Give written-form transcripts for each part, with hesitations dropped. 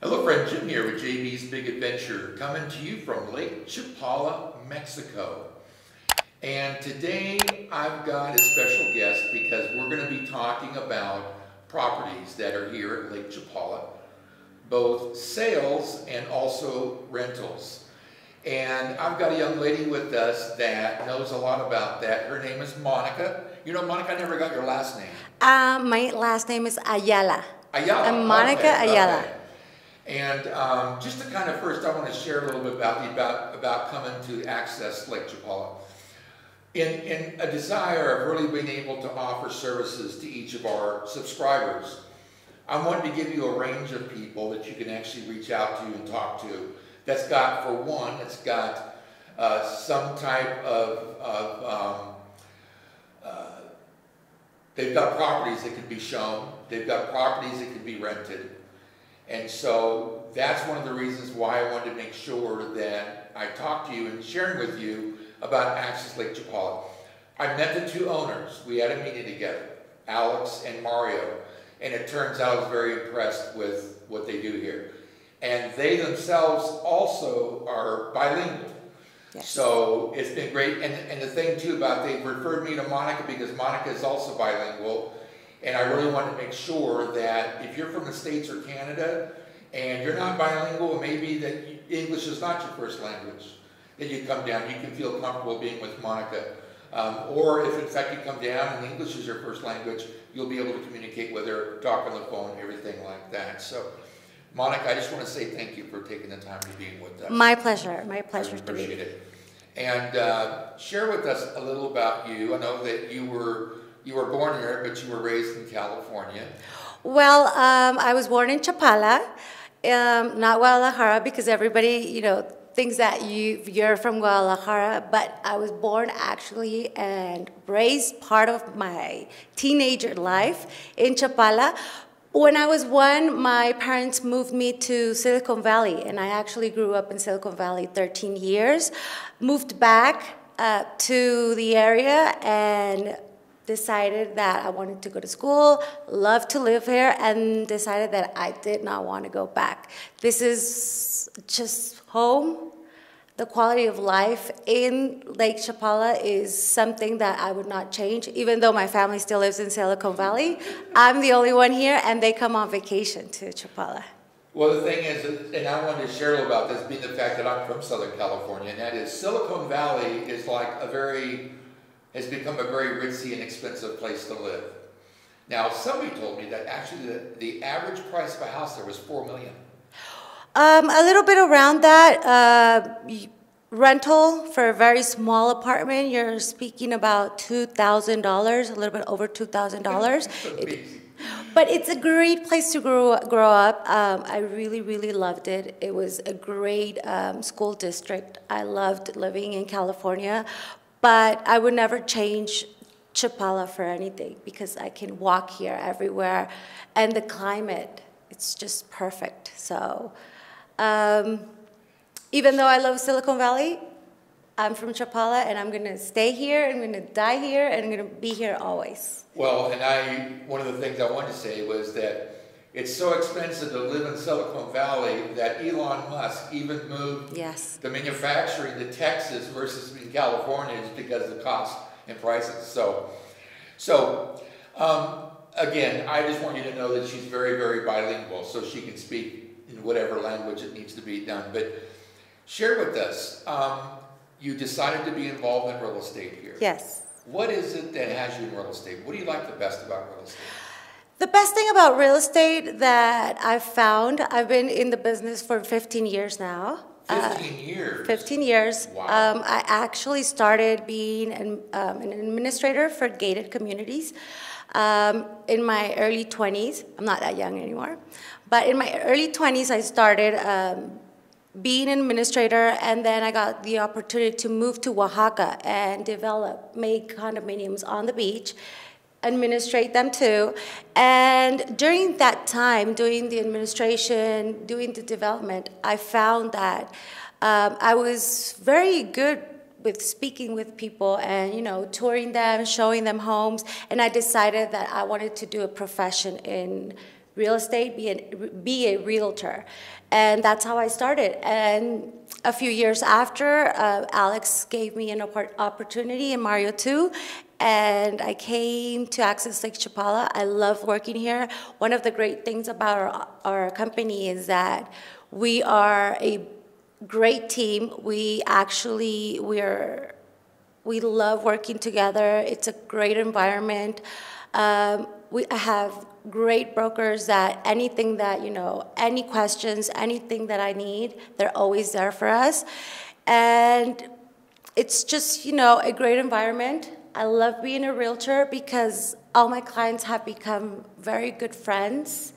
Hello friend, Jim here with JB's Big Adventure, coming to you from Lake Chapala, Mexico. And today I've got a special guest because we're going to be talking about properties that are here at Lake Chapala, both sales and also rentals. And I've got a young lady with us that knows a lot about that. Her name is Monica. You know, Monica, I never got your last name. My last name is Ayala. Ayala. I'm Monica Ayala. Okay. And just to kind of first, I want to share a little bit about coming to access Lake Chapala. In a desire of really being able to offer services to each of our subscribers, I wanted to give you a range of people that you can actually reach out to and talk to. That's got, for one, it's got some type of they've got properties that can be shown. They've got properties that can be rented. And so that's one of the reasons why I wanted to make sure that I talked to you and sharing with you about Access Lake Chapala. I met the two owners. We had a meeting together, Alex and Mario, and it turns out I was very impressed with what they do here. And they themselves also are bilingual. Yes. So it's been great. And the thing too about they've referred me to Monica because Monica is also bilingual. And I really want to make sure that if you're from the States or Canada and you're not bilingual, maybe that English is not your first language, that you come down, you can feel comfortable being with Monica. Or if in fact you come down and English is your first language, you'll be able to communicate with her, talk on the phone, everything like that. So, Monica, I just want to say thank you for taking the time to be with us. My pleasure to be. Appreciate it. And share with us a little about you. I know that you were born here, but you were raised in California. Well, I was born in Chapala, not Guadalajara, because everybody, thinks that you're from Guadalajara, but I was born actually and raised part of my teenager life in Chapala. When I was 1, my parents moved me to Silicon Valley, and I actually grew up in Silicon Valley 13 years. Moved back to the area and decided that I wanted to go to school, loved to live here, and decided that I did not want to go back. This is just home. The quality of life in Lake Chapala is something that I would not change, even though my family still lives in Silicon Valley. I'm the only one here, and they come on vacation to Chapala. Well, the thing is, and I wanted to share a little about this, being the fact that I'm from Southern California, and that is Silicon Valley is like has become a very ritzy and expensive place to live. Now, somebody told me that actually the average price of a house there was $4 million. A little bit around that. Rental for a very small apartment, you're speaking about $2,000, a little bit over $2,000. But it's a great place to grow up. I really, really loved it. It was a great school district. I loved living in California. But I would never change Chapala for anything because I can walk here everywhere. And the climate, it's just perfect. So even though I love Silicon Valley, I'm from Chapala, and I'm going to stay here, I'm going to die here, and I'm going to be here always. Well, and one of the things I wanted to say was that it's so expensive to live in Silicon Valley that Elon Musk even moved the manufacturing to Texas versus in California just because of the cost and prices. So again, I just want you to know that she's very, very bilingual, so she can speak in whatever language it needs to be done. But share with us, you decided to be involved in real estate here. Yes. What is it that has you in real estate? What do you like the best about real estate? The best thing about real estate that I've found, I've been in the business for 15 years now. 15 years? 15 years. Wow. I actually started being an administrator for gated communities in my early 20s. I'm not that young anymore. But in my early 20s, I started being an administrator, and then I got the opportunity to move to Oaxaca and make condominiums on the beach, administrate them too. And during that time, doing the administration, doing the development, I found that I was very good with speaking with people and, touring them, showing them homes. And I decided that I wanted to do a profession in real estate, be a realtor. And that's how I started. And a few years after, Alex gave me an opportunity in Mario too, and I came to access Lake Chapala. I love working here. One of the great things about our company is that we are a great team. We love working together. It's a great environment. We have great brokers that anything that, any questions, anything that I need, they're always there for us. And it's just, a great environment. I love being a realtor because all my clients have become very good friends.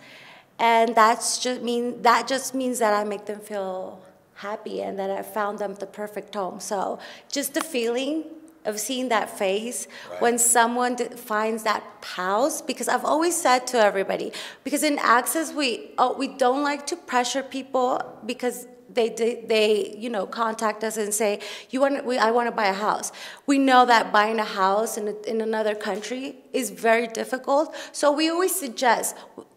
And that just means that I make them feel happy and that I found them the perfect home. So just the feeling of seeing that face when someone finds that house, because I've always said to everybody, because in Access we don't like to pressure people because they contact us and say I want to buy a house. We know that buying a house in another country is very difficult, so we always suggest,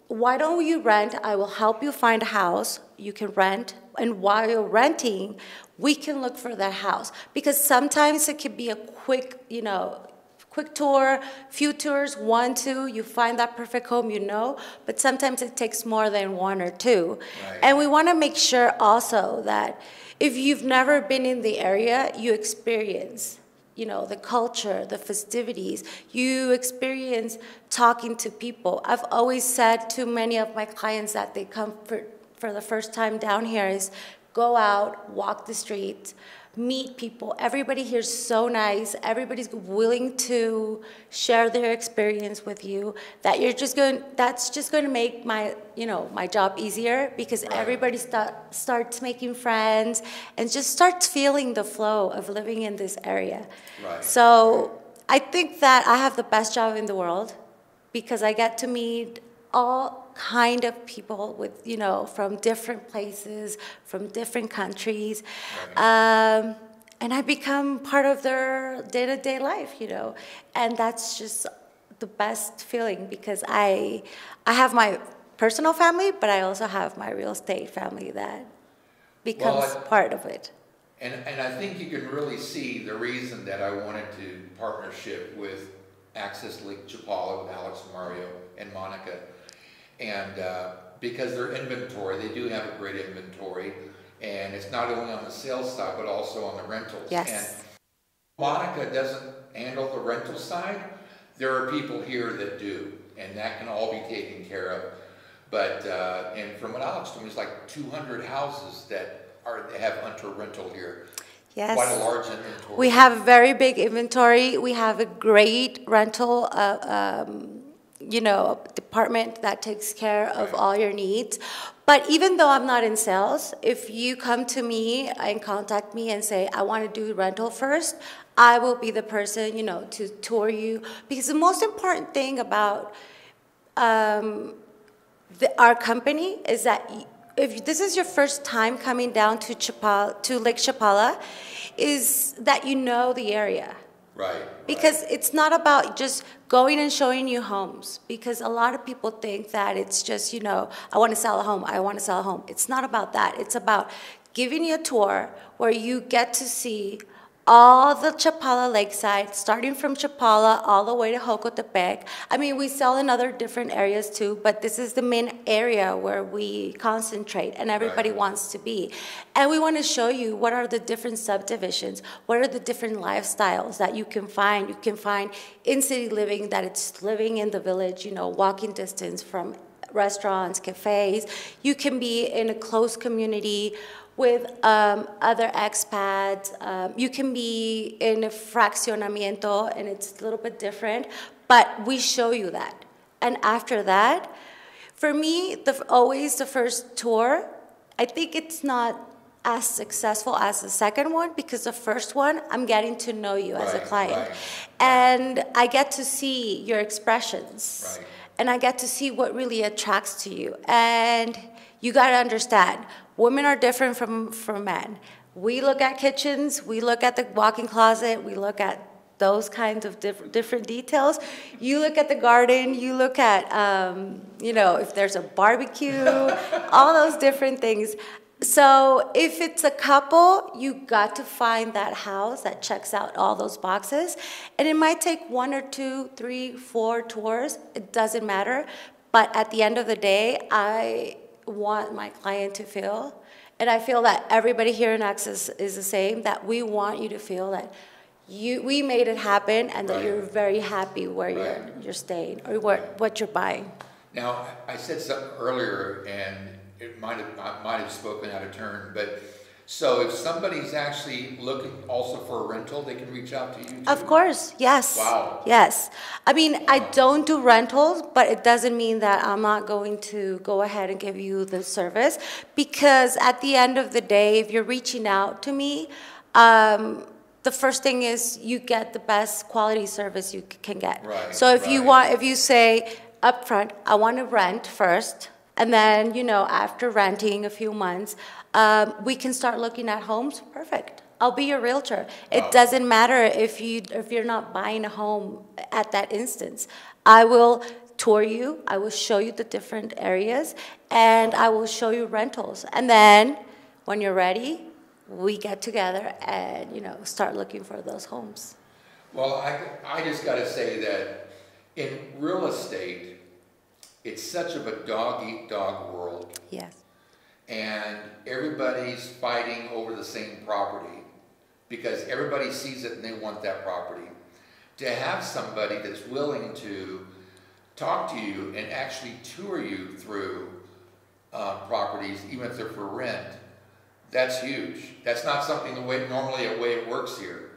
why don't you rent? I will help you find a house. You can rent, and while you're renting, we can look for that house, because sometimes it could be a quick tour, few tours, 1, 2, you find that perfect home, but sometimes it takes more than 1 or 2. Right. And we want to make sure also that if you've never been in the area, you experience, the culture, the festivities, you experience talking to people. I've always said to many of my clients that they come for the first time down here is go out, walk the streets, meet people. Everybody here is so nice. Everybody's willing to share their experience with you. That's just going to make my job easier, because everybody starts making friends and just starts feeling the flow of living in this area. Right. So I think that I have the best job in the world, because I get to meet all kind of people with, from different places, from different countries. Right. And I become part of their day-to-day life, and that's just the best feeling, because I have my personal family, but I also have my real estate family that becomes part of it. And I think you can really see the reason that I wanted to partnership with Access Lake Chapala, with Alex, Mario, and Monica. And because their inventory, they do have a great inventory, and it's not only on the sales side, but also on the rentals. Yes. And Monica doesn't handle the rental side. There are people here that do, and that can all be taken care of. But, and from what Alex told me, it's like 200 houses that have under rental here. Yes. Quite a large inventory. We have a very big inventory. We have a great rental department that takes care of all your needs. But even though I'm not in sales, if you come to me and contact me and say, I want to do rental first, I will be the person, to tour you. Because the most important thing about our company is that if this is your first time coming down to Lake Chapala, is that you know the area. Right. Because it's not about just going and showing you homes. Because a lot of people think that it's just, I want to sell a home, I want to sell a home. It's not about that. It's about giving you a tour where you get to see all the Chapala Lakeside, starting from Chapala all the way to Jocotepec. I mean, we sell in other different areas too, but this is the main area where we concentrate and everybody wants to be. And we want to show you what are the different subdivisions, what are the different lifestyles that you can find. You can find in city living, that it's living in the village, walking distance from restaurants, cafes. You can be in a close community with other expats. You can be in a fraccionamiento, and it's a little bit different, but we show you that. And after that, for me, always the first tour, I think it's not as successful as the second one, because the first one, I'm getting to know you as a client. And I get to see your expressions. And I get to see what really attracts to you. And you gotta understand, women are different from men. We look at kitchens, we look at the walk-in closet, we look at those kinds of different details. You look at the garden, you look at, you know, if there's a barbecue, all those different things. So if it's a couple, you got to find that house that checks out all those boxes. And it might take 1 or 2, 3, 4 tours. It doesn't matter. But at the end of the day, I want my client to feel, and I feel that everybody here in Access is the same, that we want you to feel that we made it happen, and that you're very happy where you're staying or what you're buying. Now, I said something earlier, and it might have spoken out of turn, but so if somebody's actually looking also for a rental, they can reach out to you too? Of course, yes. Wow. Yes. I mean, I don't do rentals, but it doesn't mean that I'm not going to go ahead and give you the service, because at the end of the day, if you're reaching out to me, the first thing is you get the best quality service you can get. Right, so if you say upfront, I want to rent first, and then, you know, after renting a few months, we can start looking at homes. Perfect. I'll be your realtor. It doesn't matter if you're not buying a home at that instance. I will tour you. I will show you the different areas, and I will show you rentals. And then when you're ready, we get together and, you know, start looking for those homes. Well, I just got to say that in real estate, it's such of a dog-eat-dog world. Yes. And everybody's fighting over the same property because everybody sees it and they want that property. To have somebody that's willing to talk to you and actually tour you through properties, even if they're for rent, that's huge. That's not something normally a way it works here.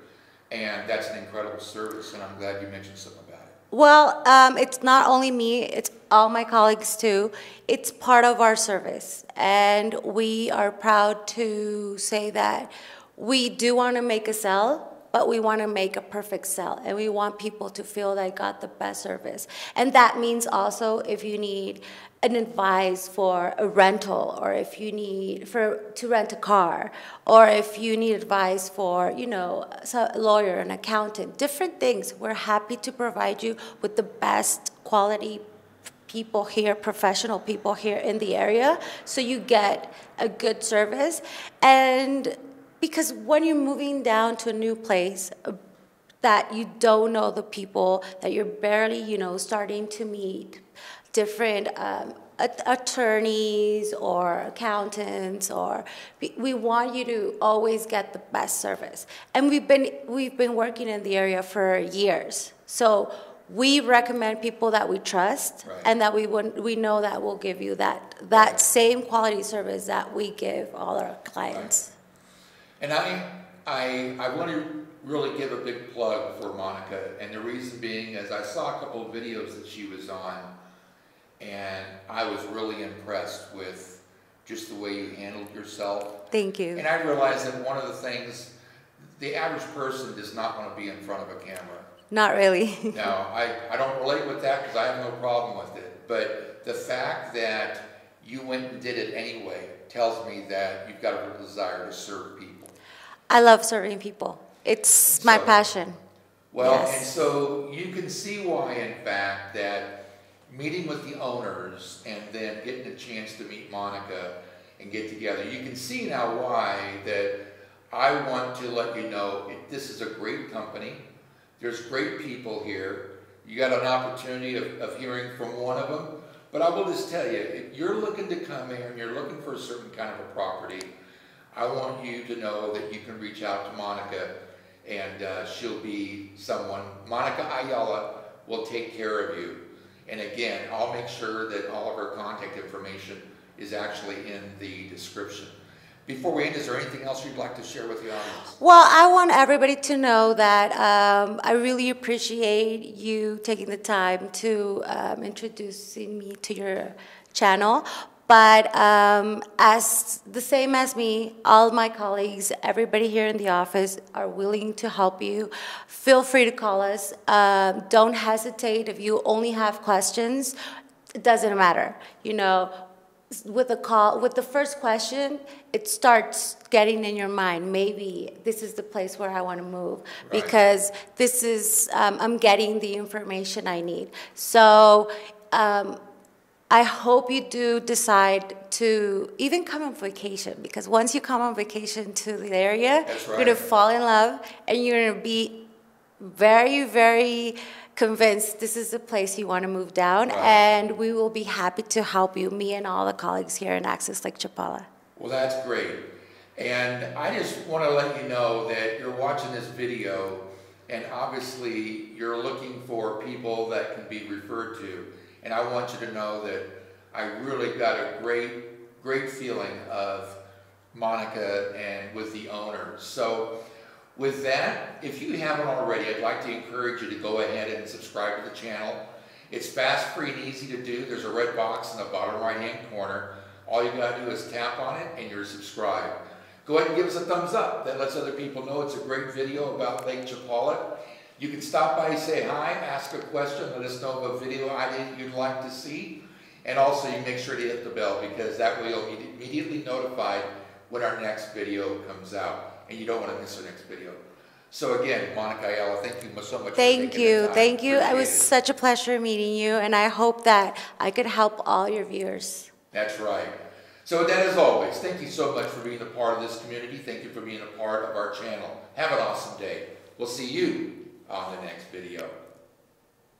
And that's an incredible service, and I'm glad you mentioned something about it. Well, it's not only me, it's all my colleagues too. It's part of our service, and we are proud to say that we do want to make a sell, but we want to make a perfect sell, and we want people to feel they got the best service. And that means also if you need an advice for a rental, or if you need to rent a car, or if you need advice for, you know, a lawyer, an accountant, different things, we're happy to provide you with the best quality people here, professional people here in the area, so you get a good service. And because when you're moving down to a new place that you don't know the people, that you're barely, you know, starting to meet different attorneys or accountants, or we want you to always get the best service. And we've been working in the area for years, so we recommend people that we trust, and that we know that will give you that same quality service that we give all our clients. And I want to really give a big plug for Monica, and the reason being is I saw a couple of videos that she was on, and I was really impressed with just the way you handled yourself. Thank you. And I realized that one of the things, the average person does not want to be in front of a camera. Not really. No, I don't relate with that because I have no problem with it. But the fact that you went and did it anyway tells me that you've got a real desire to serve people. I love serving people. It's my passion. Well, yes. And so you can see why, in fact, that meeting with the owners and then getting a chance to meet Monica and get together, you can see now why that I want to let you know this is a great company. There's great people here. You got an opportunity of hearing from one of them. But I will just tell you, if you're looking to come here and you're looking for a certain kind of a property, I want you to know that you can reach out to Monica, and she'll be someone. Monica Ayala will take care of you. And again, I'll make sure that all of her contact information is actually in the description. Before we end, is there anything else you'd like to share with the audience? Well, I want everybody to know that I really appreciate you taking the time to introducing me to your channel. But as the same as me, all my colleagues, everybody here in the office are willing to help you. Feel free to call us. Don't hesitate if you only have questions. It doesn't matter. You know, with a call, with the first question, it starts getting in your mind, maybe this is the place where I want to move, Right. because this is, I'm getting the information I need. So I hope you do decide to even come on vacation, because once you come on vacation to the area, That's you're right. going to fall in love, and you're going to be very, very convinced this is the place you want to move down, Right. and we will be happy to help you, me and all the colleagues here in Access Lake Chapala. Well, that's great. And I just want to let you know that you're watching this video, and obviously you're looking for people that can be referred to. And I want you to know that I really got a great feeling of Monica and with the owner. So with that, if you haven't already, I'd like to encourage you to go ahead and subscribe to the channel. It's fast, free, and easy to do. There's a red box in the bottom right-hand corner. All you gotta do is tap on it and you're subscribed. Go ahead and give us a thumbs up. That lets other people know it's a great video about Lake Chapala. You can stop by, say hi, ask a question, let us know of a video idea you'd like to see. And also you make sure to hit the bell, because that way you'll be immediately notified when our next video comes out. And you don't want to miss our next video. So again, Monica Ayala, thank you so much for taking the time. Thank you. It Appreciate was such a pleasure meeting you, and I hope that I could help all your viewers. That's right. So with that, as always, thank you so much for being a part of this community. Thank you for being a part of our channel. Have an awesome day. We'll see you on the next video.